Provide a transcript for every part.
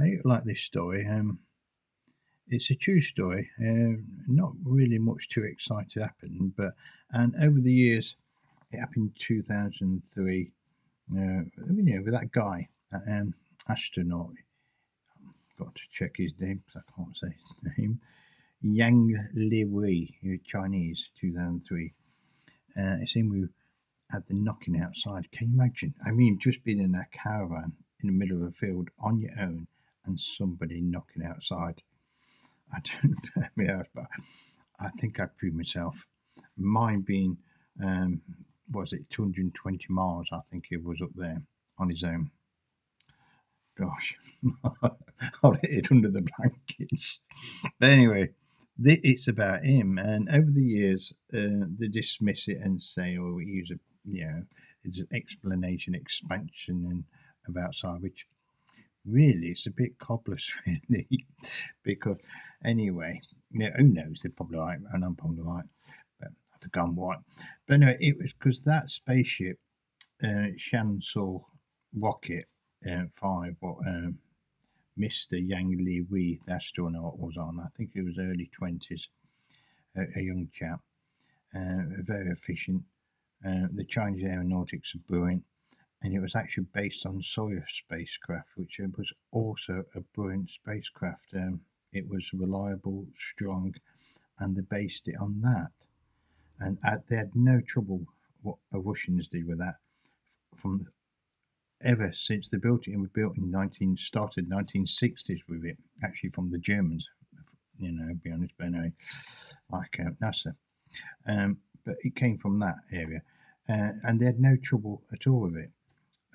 I like this story. It's a true story. Not really much too exciting happened, but and over the years, it happened in 2003. With that guy, that astronaut. Got to check his name because I can't say his name. Yang Liwei, Chinese, 2003. It seemed we had the knocking outside. Can you imagine? I mean, just being in a caravan in the middle of a field on your own and somebody knocking outside. I don't know me else, but I think I proved myself. Mine being, um, was it 220 miles? I think he was up there on his own. Gosh, I'll hit it under the blankets. But anyway, it's about him. And over the years, they dismiss it and say, "Oh, we use a, it's an explanation, expansion, and of outside," which really it's a bit cobblers, really, because anyway, who knows? They're probably right, and I'm probably right, but I think I'm right. But no, it was because that spaceship, Shansor rocket 5, what Mr. Yang Li Wei, the astronaut, was on. I think he was early 20s, a young chap, very efficient. The Chinese aeronautics are brilliant, and it was actually based on Soyuz spacecraft, which was also a brilliant spacecraft. It was reliable, strong, and they based it on that. And they had no trouble what the Russians did with that from ever since they built it. It was built in 1960s with it, actually from the Germans. Be honest, but anyway, like NASA. But it came from that area, and they had no trouble at all with it.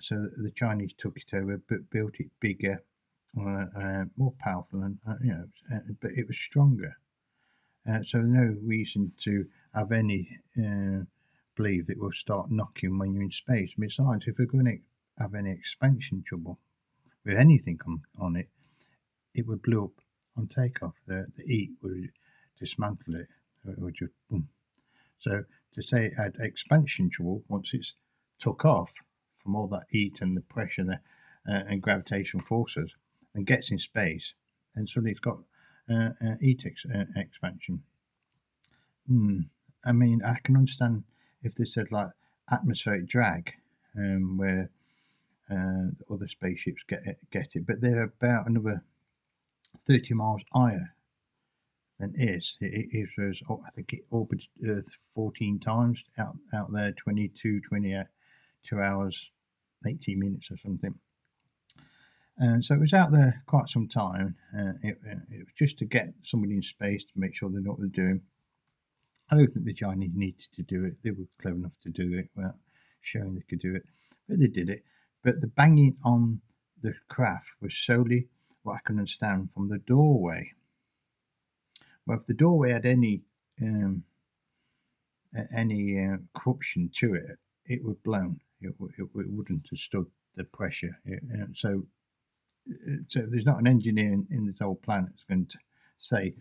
So the Chinese took it over, but built it bigger, more powerful, and but it was stronger. So no reason to have any believe it will start knocking when you're in space. Besides, if we're going to have any expansion trouble with anything on it, it would blow up on takeoff. The heat would dismantle it. It would just boom. So to say it had expansion trouble once it's took off from all that heat and the pressure and gravitational forces and gets in space, and suddenly it's got heat expansion. Hmm. I mean, I can understand if they said like atmospheric drag, where other spaceships get it, but they're about another 30 miles higher than it was. Oh, I think it orbited Earth 14 times out there, 22 hours, 18 minutes or something. And so it was out there quite some time. It was just to get somebody in space to make sure they know what they're doing. I don't think the Chinese needed to do it. They were clever enough to do it without showing they could do it. But they did it. But the banging on the craft was solely what I can understand from the doorway. Well, if the doorway had any corruption to it, it would blown. It wouldn't have stood the pressure. So there's not an engineer in this whole planet that's going to say,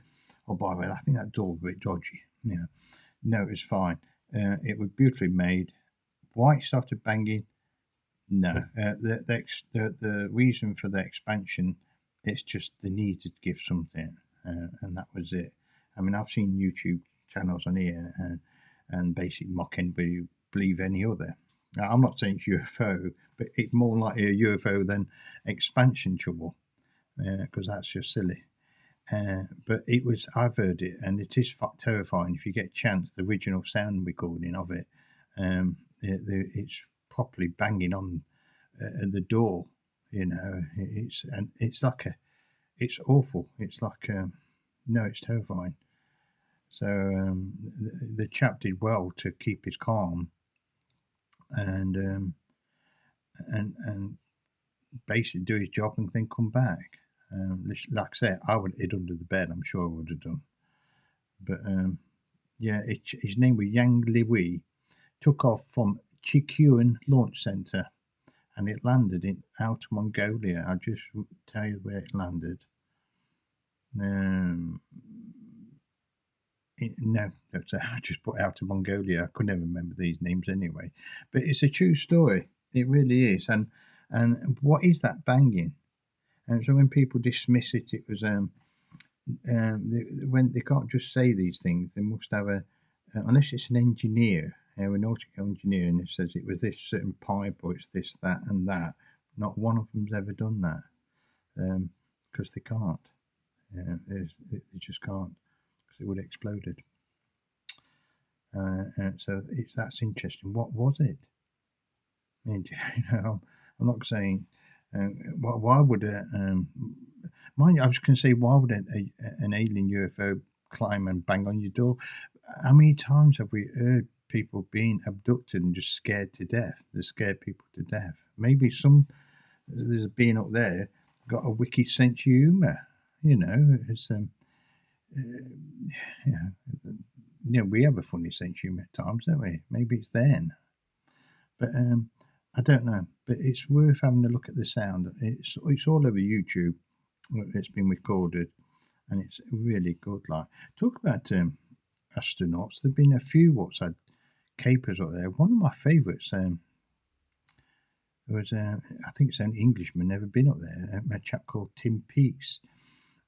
"Oh, by the way, I think that door's a bit dodgy." No, it's fine. It was beautifully made. Why it started banging? No, the reason for the expansion, it's just the need to give something, and that was it. I mean, I've seen YouTube channels on here and basically mock anybody who believe any other. Now, I'm not saying it's UFO, but it's more likely a UFO than expansion trouble, because that's just silly. But it was, I've heard it, and it is terrifying. If you get a chance, the original sound recording of it, it's properly banging on the door. It's like it's awful. It's like no, it's terrifying. So the chap did well to keep his calm and and basically do his job and then come back. Like I said, I would have hid under the bed. I'm sure I would have done. But yeah, his name was Yang Liwei. Took off from Chikuan Launch Center and it landed in Outer Mongolia. I'll just tell you where it landed. Um, no, I just put Outer Mongolia. I could never remember these names anyway. But it's a true story. It really is. And what is that banging? And so when people dismiss it, it was when they can't just say these things, they must have unless it's an engineer, aeronautical engineer, and it says it was this certain pipe or it's this, that, and that. Not one of them's ever done that because they can't. They just can't because it would have exploded. So that's interesting. What was it? I mean, I'm not saying why would mind you, I was going to say why would an alien UFO climb and bang on your door? How many times have we heard people being abducted and just scared to death? They scare people to death. Maybe there's a being up there got a wicked sense of humour. It's we have a funny sense of humour at times, don't we? Maybe it's then, but I don't know. But it's worth having a look at the sound. It's all over YouTube. It's been recorded, and it's really good. Like, talk about astronauts. There've been a few what's had capers up there. One of my favourites was I think it's an Englishman, never been up there. A chap called Tim Peace,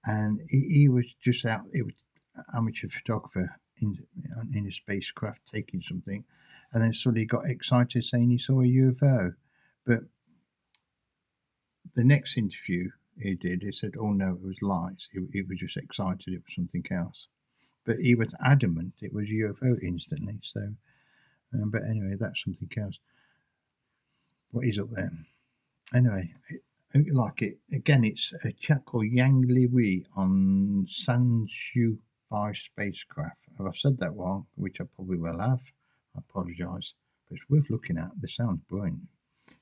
and he was just out. He was an amateur photographer in a spacecraft taking something, and then suddenly got excited saying he saw a UFO. But the next interview he did, he said, "Oh no, it was lights. He was just excited. It was something else." But he was adamant it was UFO instantly. So, but anyway, that's something else. What is up there? Anyway, I like it. Again, it's a chap called Yang Liwei on Sanzhou 5 spacecraft. If I've said that wrong, which I probably will have, I apologise. But it's worth looking at. The sound's brilliant.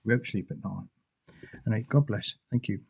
We won't sleep at night. Anyway, God bless. Thank you.